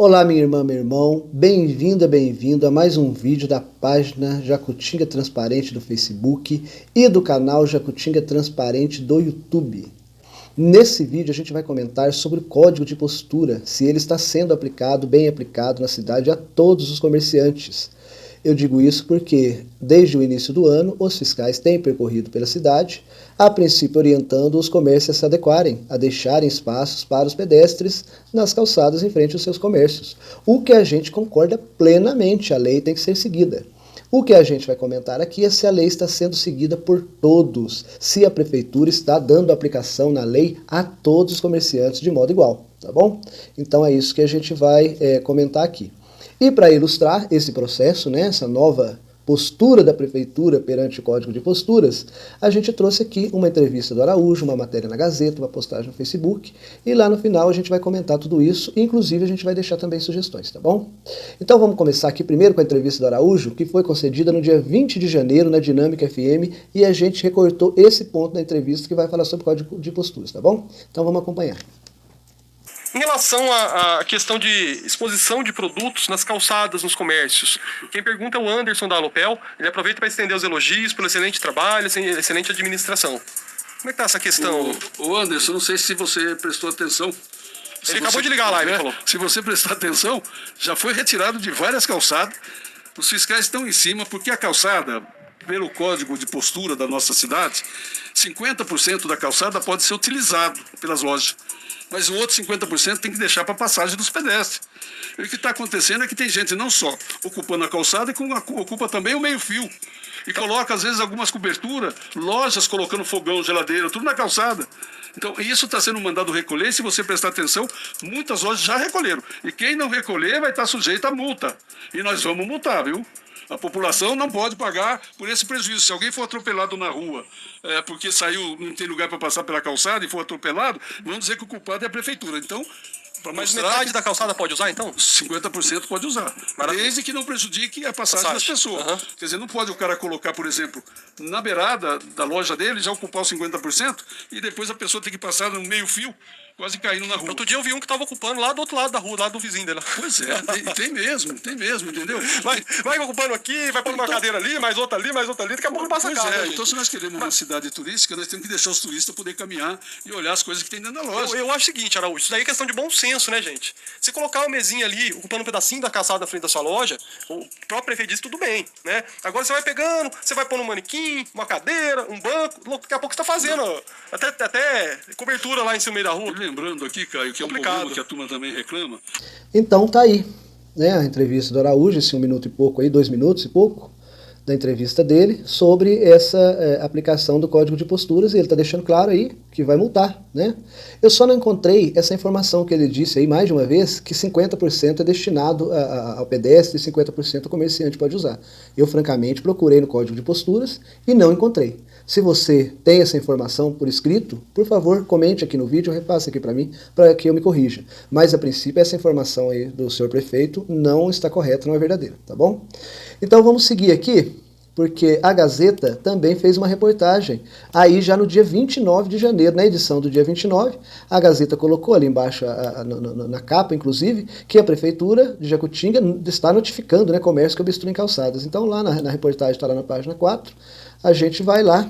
Olá, minha irmã, meu irmão, bem-vindo a mais um vídeo da página Jacutinga Transparente do Facebook e do canal Jacutinga Transparente do YouTube. Nesse vídeo a gente vai comentar sobre o código de postura, se ele está sendo aplicado, bem aplicado na cidade a todos os comerciantes. Eu digo isso porque, desde o início do ano, os fiscais têm percorrido pela cidade, a princípio orientando os comércios a se adequarem, a deixarem espaços para os pedestres nas calçadas em frente aos seus comércios. O que a gente concorda plenamente, a lei tem que ser seguida. O que a gente vai comentar aqui é se a lei está sendo seguida por todos, se a prefeitura está dando aplicação na lei a todos os comerciantes de modo igual, tá bom? Então é isso que a gente vai comentar aqui. E para ilustrar esse processo, né, essa nova postura da prefeitura perante o Código de Posturas, a gente trouxe aqui uma entrevista do Araújo, uma matéria na Gazeta, uma postagem no Facebook, e lá no final a gente vai comentar tudo isso, e inclusive a gente vai deixar também sugestões, tá bom? Então vamos começar aqui primeiro com a entrevista do Araújo, que foi concedida no dia 20 de janeiro na Dinâmica FM, e a gente recortou esse ponto da entrevista que vai falar sobre o Código de Posturas, tá bom? Então vamos acompanhar. Em relação à questão de exposição de produtos nas calçadas, nos comércios, quem pergunta é o Anderson da Alopel. Ele aproveita para estender os elogios pelo excelente trabalho, excelente administração. Como é que está essa questão? O Anderson, não sei se você prestou atenção. Ele acabou de ligar a live, ele falou. Se você prestar atenção, já foi retirado de várias calçadas. Os fiscais estão em cima, porque a calçada, pelo código de postura da nossa cidade, 50% da calçada pode ser utilizado pelas lojas. Mas o outro 50% tem que deixar para passagem dos pedestres. E o que está acontecendo é que tem gente não só ocupando a calçada, como ocupa também o meio-fio. E coloca, às vezes, algumas coberturas, lojas colocando fogão, geladeira, tudo na calçada. Então, isso está sendo mandado recolher. Se você prestar atenção, muitas lojas já recolheram. E quem não recolher vai estar sujeito a multa. E nós vamos multar, viu? A população não pode pagar por esse prejuízo. Se alguém for atropelado na rua porque saiu, não tem lugar para passar pela calçada e for atropelado, vamos dizer que o culpado é a prefeitura. Então, mas metade da calçada pode usar, então? 50% pode usar. Maravilha. Desde que não prejudique a passagem das pessoas. Uhum. Quer dizer, não pode o cara colocar, por exemplo, na beirada da loja dele, já ocupar os 50% e depois a pessoa tem que passar no meio-fio, quase caindo na rua. Outro dia eu vi um que estava ocupando lá do outro lado da rua, lá do vizinho dele. Pois é, tem mesmo, entendeu? Vai ocupando aqui, vai pondo uma cadeira ali, mais outra ali, daqui a pouco passa a casa. Então se nós queremos uma cidade turística, nós temos que deixar os turistas poder caminhar e olhar as coisas que tem dentro da loja. Eu acho o seguinte, Araújo, isso daí é questão de bom senso, né, gente? Se colocar uma mesinha ali, ocupando um pedacinho da calçada na frente da sua loja, o próprio prefeito diz tudo bem, né? Agora você vai pegando, você vai pondo um manequim, uma cadeira, um banco, daqui a pouco você está fazendo até cobertura lá em cima da rua. Lembrando aqui, Caio, que é um problema que a turma também reclama. Então tá aí, né, a entrevista do Araújo, esse 1 minuto e pouco aí, 2 minutos e pouco, da entrevista dele, sobre essa aplicação do Código de Posturas, e ele está deixando claro aí que vai multar, né? Eu só não encontrei essa informação que ele disse aí mais de uma vez, que 50% é destinado ao pedestre e 50% o comerciante pode usar. Eu, francamente, procurei no Código de Posturas e não encontrei. Se você tem essa informação por escrito, por favor, comente aqui no vídeo, repasse aqui para mim, para que eu me corrija. Mas, a princípio, essa informação aí do senhor prefeito não está correta, não é verdadeira, tá bom? Então, vamos seguir aqui, porque a Gazeta também fez uma reportagem, aí já no dia 29 de janeiro, na edição do dia 29, a Gazeta colocou ali embaixo, na capa, inclusive, que a Prefeitura de Jacutinga está notificando, né, comércio que obstruem calçadas. Então, lá na reportagem, está lá na página 4, a gente vai lá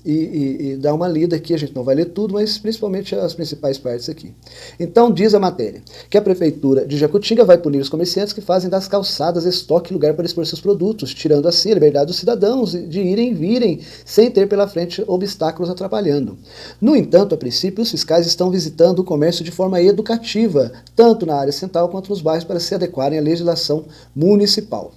e dá uma lida aqui, a gente não vai ler tudo, mas principalmente as principais partes aqui. Então diz a matéria que a Prefeitura de Jacutinga vai punir os comerciantes que fazem das calçadas estoque e lugar para expor seus produtos, tirando assim a liberdade dos cidadãos de irem e virem sem ter pela frente obstáculos atrapalhando. No entanto, a princípio, os fiscais estão visitando o comércio de forma educativa, tanto na área central quanto nos bairros, para se adequarem à legislação municipal.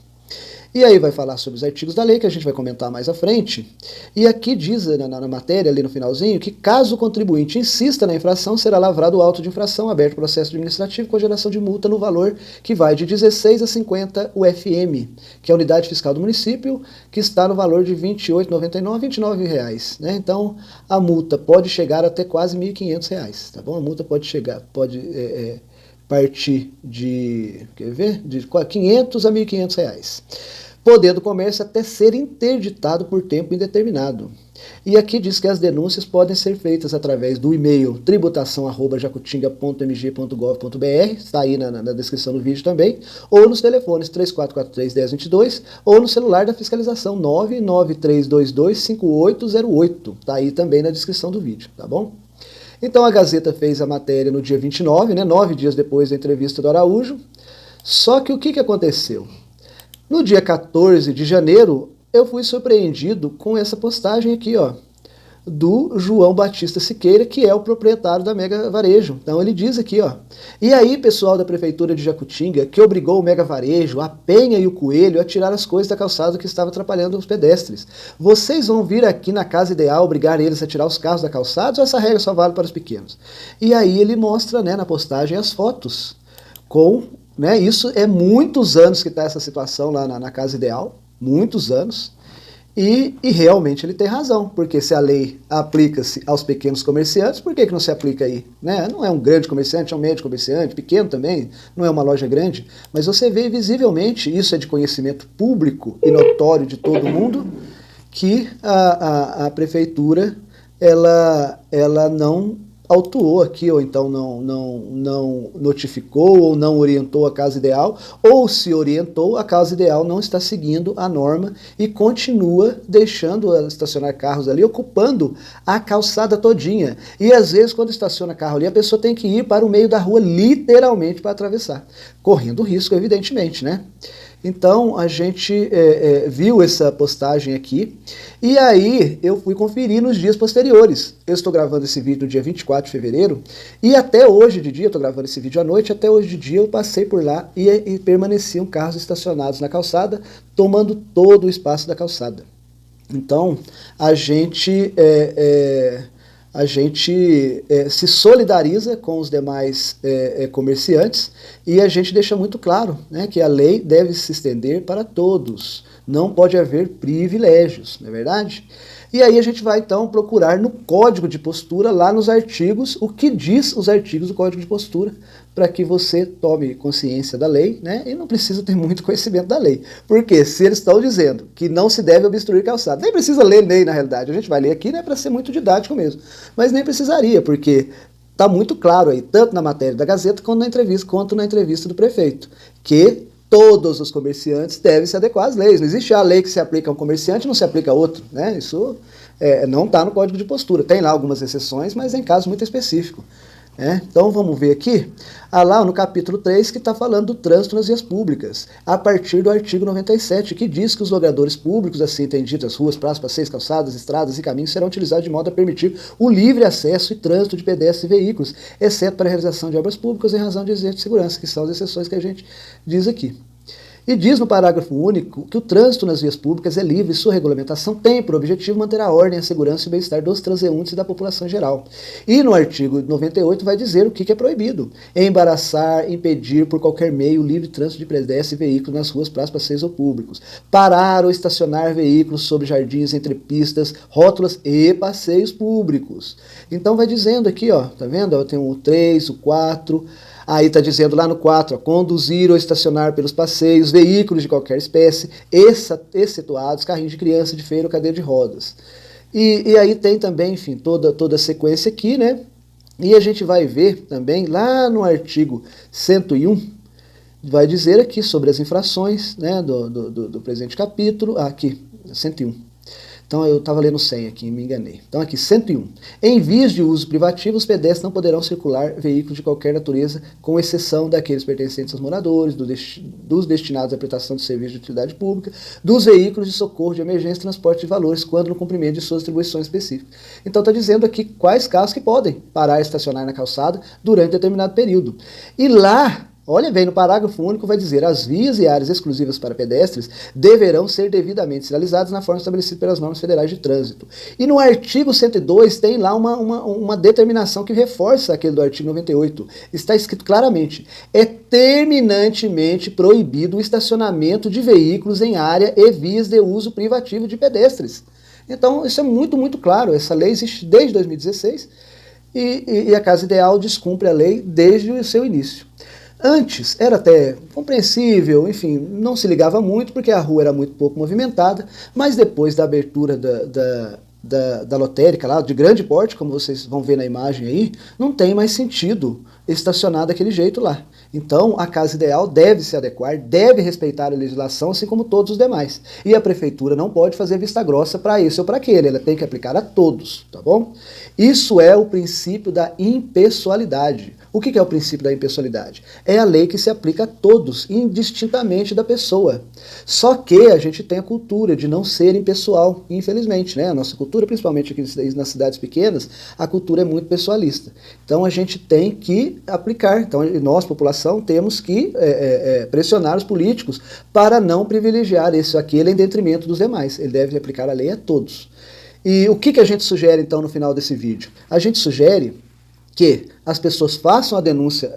E aí vai falar sobre os artigos da lei, que a gente vai comentar mais à frente. E aqui diz na matéria, ali no finalzinho, que caso o contribuinte insista na infração, será lavrado o auto de infração, aberto processo administrativo com geração de multa no valor que vai de 16 a 50 UFM, que é a unidade fiscal do município, que está no valor de R$ 28,99, R$ 29,00, né? Então, a multa pode chegar até quase R$ 1.500, tá bom? A multa pode chegar, partir de, quer ver? De R$ 500 a R$ 1.500. podendo o comércio até ser interditado por tempo indeterminado. E aqui diz que as denúncias podem ser feitas através do e-mail tributação@jacutinga.mg.gov.br, está aí na descrição do vídeo também, ou nos telefones 3443-1022, ou no celular da fiscalização 993225808, está aí também na descrição do vídeo, tá bom? Então a Gazeta fez a matéria no dia 29, né, 9 dias depois da entrevista do Araújo, só que o que aconteceu? No dia 14 de janeiro, eu fui surpreendido com essa postagem aqui, ó, do João Batista Siqueira, que é o proprietário da Mega Varejo. Então ele diz aqui, ó, e aí, pessoal da Prefeitura de Jacutinga, que obrigou o Mega Varejo, a Penha e o Coelho a tirar as coisas da calçada que estava atrapalhando os pedestres. Vocês vão vir aqui na Casa Ideal obrigar eles a tirar os carros da calçada ou essa regra só vale para os pequenos? E aí ele mostra, né, na postagem as fotos com, né, isso é muitos anos que está essa situação lá na Casa Ideal, muitos anos, e realmente ele tem razão, porque se a lei aplica-se aos pequenos comerciantes, por que não se aplica aí? Né? Não é um grande comerciante, é um médio comerciante, pequeno também, não é uma loja grande, mas você vê visivelmente, isso é de conhecimento público e notório de todo mundo, que a prefeitura ela não autuou aqui, ou então não notificou, ou não orientou a Casa Ideal, ou se orientou, a Casa Ideal não está seguindo a norma e continua deixando estacionar carros ali, ocupando a calçada todinha. E às vezes, quando estaciona carro ali, a pessoa tem que ir para o meio da rua, literalmente, para atravessar, correndo risco, evidentemente, né? Então a gente viu essa postagem aqui e aí eu fui conferir nos dias posteriores. Eu estou gravando esse vídeo no dia 24 de fevereiro e até hoje de dia, eu estou gravando esse vídeo à noite, até hoje de dia eu passei por lá e permaneciam carros estacionados na calçada, tomando todo o espaço da calçada. Então a gente se solidariza com os demais comerciantes e a gente deixa muito claro, né, que a lei deve se estender para todos, não pode haver privilégios, não é verdade? E aí a gente vai então procurar no Código de Postura, lá nos artigos, o que diz os artigos do Código de Postura, para que você tome consciência da lei, né, e não precisa ter muito conhecimento da lei. Porque se eles estão dizendo que não se deve obstruir calçada, nem precisa ler lei na realidade, a gente vai ler aqui, né, para ser muito didático mesmo, mas nem precisaria, porque está muito claro aí, tanto na matéria da Gazeta quanto na entrevista do prefeito, que todos os comerciantes devem se adequar às leis. Não existe a lei que se aplica a um comerciante e não se aplica a outro, né? Isso não está no Código de Postura. Tem lá algumas exceções, mas em caso muito específico. Então vamos ver aqui, lá no capítulo 3, que está falando do trânsito nas vias públicas, a partir do artigo 97, que diz que os logradores públicos, assim entendidas, ruas, praças, passeios, calçadas, estradas e caminhos, serão utilizados de modo a permitir o livre acesso e trânsito de pedestres e veículos, exceto para a realização de obras públicas em razão de exigências de segurança, que são as exceções que a gente diz aqui. E diz no parágrafo único que o trânsito nas vias públicas é livre e sua regulamentação tem por objetivo manter a ordem, a segurança e o bem-estar dos transeuntes e da população em geral. E no artigo 98 vai dizer o que é proibido: embaraçar, impedir por qualquer meio o livre trânsito de pedestres e veículos nas ruas, praças, passeios ou públicos, parar ou estacionar veículos sobre jardins, entre pistas, rótulas e passeios públicos. Então vai dizendo aqui, ó, tá vendo? Tem o 3, o 4... Aí está dizendo lá no 4, ó, conduzir ou estacionar pelos passeios, veículos de qualquer espécie, excetuados carrinhos de criança, de feira ou cadeira de rodas. E aí tem também, enfim, toda a sequência aqui, né? E a gente vai ver também, lá no artigo 101, vai dizer aqui sobre as infrações, né, do presente capítulo, aqui, 101. Então eu estava lendo 100 aqui, me enganei. Então aqui, 101. Em vias de uso privativo, os pedestres não poderão circular veículos de qualquer natureza, com exceção daqueles pertencentes aos moradores, dos destinados à prestação de serviço de utilidade pública, dos veículos de socorro de emergência e transporte de valores, quando no cumprimento de suas atribuições específicas. Então está dizendo aqui quais carros que podem parar e estacionar na calçada durante determinado período. E lá, olha bem, no parágrafo único vai dizer: as vias e áreas exclusivas para pedestres deverão ser devidamente sinalizadas na forma estabelecida pelas normas federais de trânsito. E no artigo 102 tem lá uma determinação que reforça aquele do artigo 98. Está escrito claramente: é terminantemente proibido o estacionamento de veículos em área e vias de uso privativo de pedestres. Então isso é muito, muito claro. Essa lei existe desde 2016 e a Casa Ideal descumpre a lei desde o seu início. Antes era até compreensível, enfim, não se ligava muito porque a rua era muito pouco movimentada, mas depois da abertura da lotérica lá, de grande porte, como vocês vão ver na imagem aí, não tem mais sentido estacionar daquele jeito lá. Então, a Casa Ideal deve se adequar, deve respeitar a legislação, assim como todos os demais. E a prefeitura não pode fazer vista grossa para esse ou para aquele, ela tem que aplicar a todos, tá bom? Isso é o princípio da impessoalidade. O que é o princípio da impessoalidade? É a lei que se aplica a todos, indistintamente da pessoa. Só que a gente tem a cultura de não ser impessoal, infelizmente, né? A nossa cultura, principalmente aqui nas cidades pequenas, a cultura é muito pessoalista. Então a gente tem que aplicar, então nós, população, temos que pressionar os políticos para não privilegiar esse ou aquele em detrimento dos demais. Ele deve aplicar a lei a todos. E o que a gente sugere, então, no final desse vídeo? A gente sugere que as pessoas façam a denúncia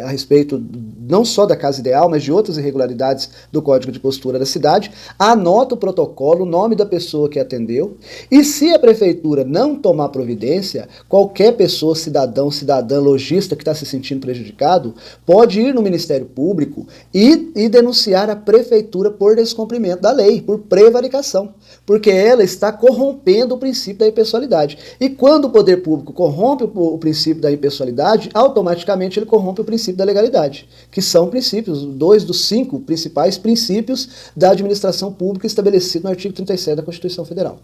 a respeito não só da Casa Ideal, mas de outras irregularidades do Código de Postura da cidade, anota o protocolo, o nome da pessoa que atendeu, e se a prefeitura não tomar providência, qualquer pessoa, cidadão, cidadã, lojista que está se sentindo prejudicado, pode ir no Ministério Público e denunciar a prefeitura por descumprimento da lei, por prevaricação, porque ela está corrompendo o princípio da impessoalidade. E quando o poder público corrompe o princípio da impessoalidade, automaticamente ele corrompe o princípio da legalidade, que são princípios, 2 dos 5 principais princípios da administração pública estabelecido no artigo 37 da Constituição Federal.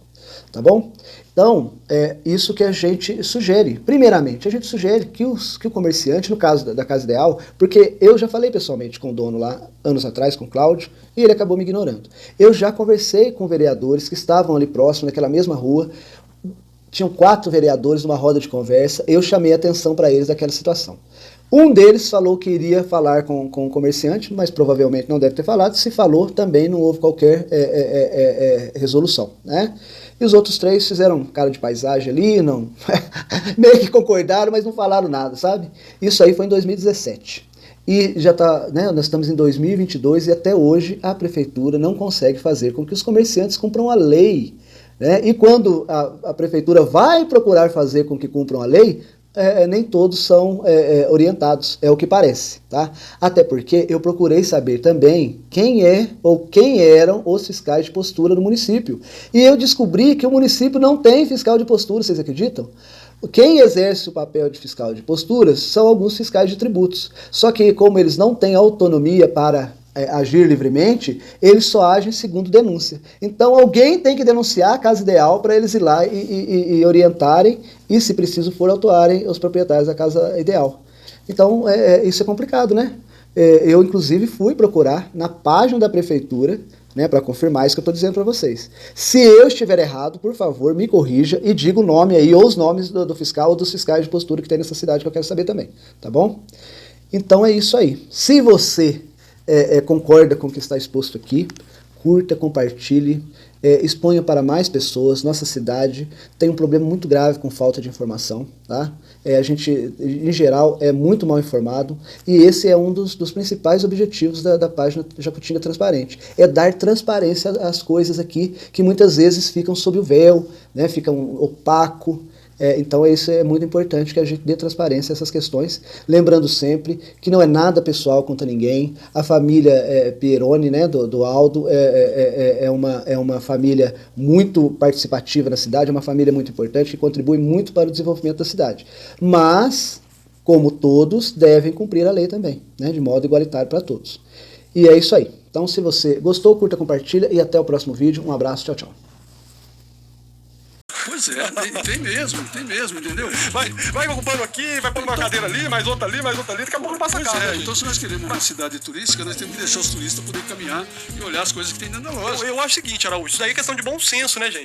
Tá bom? Então, é isso que a gente sugere. Primeiramente, a gente sugere que o comerciante, no caso da Casa Ideal, porque eu já falei pessoalmente com o dono lá, anos atrás, com o Cláudio, e ele acabou me ignorando. Eu já conversei com vereadores que estavam ali próximo, naquela mesma rua. Tinham 4 vereadores numa roda de conversa, eu chamei a atenção para eles daquela situação. Um deles falou que iria falar com o comerciante, mas provavelmente não deve ter falado. Se falou, também não houve qualquer resolução, né? E os outros 3 fizeram cara de paisagem ali, não meio que concordaram, mas não falaram nada, sabe? Isso aí foi em 2017. E já tá, né, nós estamos em 2022 e até hoje a prefeitura não consegue fazer com que os comerciantes cumpram a lei. E quando a prefeitura vai procurar fazer com que cumpram a lei, nem todos são orientados, é o que parece, tá? Até porque eu procurei saber também quem eram os fiscais de postura no município. E eu descobri que o município não tem fiscal de postura, vocês acreditam? Quem exerce o papel de fiscal de posturas são alguns fiscais de tributos. Só que como eles não têm autonomia para agir livremente, eles só agem segundo denúncia. Então alguém tem que denunciar a Casa Ideal para eles ir lá e orientarem e, se preciso for, autuarem os proprietários da Casa Ideal. Então isso é complicado, né? Eu inclusive fui procurar na página da prefeitura, né, para confirmar isso que eu estou dizendo para vocês. Se eu estiver errado, por favor, me corrija e diga o nome aí, ou os nomes do fiscal ou dos fiscais de postura que tem nessa cidade, que eu quero saber também, tá bom? Então é isso aí. Se você concorda com o que está exposto aqui, curta, compartilhe, exponha para mais pessoas. Nossa cidade tem um problema muito grave com falta de informação, tá? A gente, em geral, é muito mal informado, e esse é um dos principais objetivos da página Jacutinga Transparente, é dar transparência às coisas aqui, que muitas vezes ficam sob o véu, né, ficam opaco. Então isso é muito importante, que a gente dê transparência a essas questões, lembrando sempre que não é nada pessoal contra ninguém. A família Pieroni, né, do Aldo, é uma família muito participativa na cidade, é uma família muito importante, que contribui muito para o desenvolvimento da cidade. Mas, como todos, devem cumprir a lei também, né, de modo igualitário para todos. E é isso aí. Então, se você gostou, curta, compartilha, e até o próximo vídeo. Um abraço, tchau, tchau. Pois tem mesmo, entendeu? Vai ocupando aqui, vai pondo uma cadeira ali, mais outra ali, daqui a pouco não passa a casa. Então, se nós queremos uma cidade turística, nós temos que deixar os turistas poderem caminhar e olhar as coisas que tem dentro da loja. Eu acho o seguinte, Araújo, isso daí é questão de bom senso, né, gente?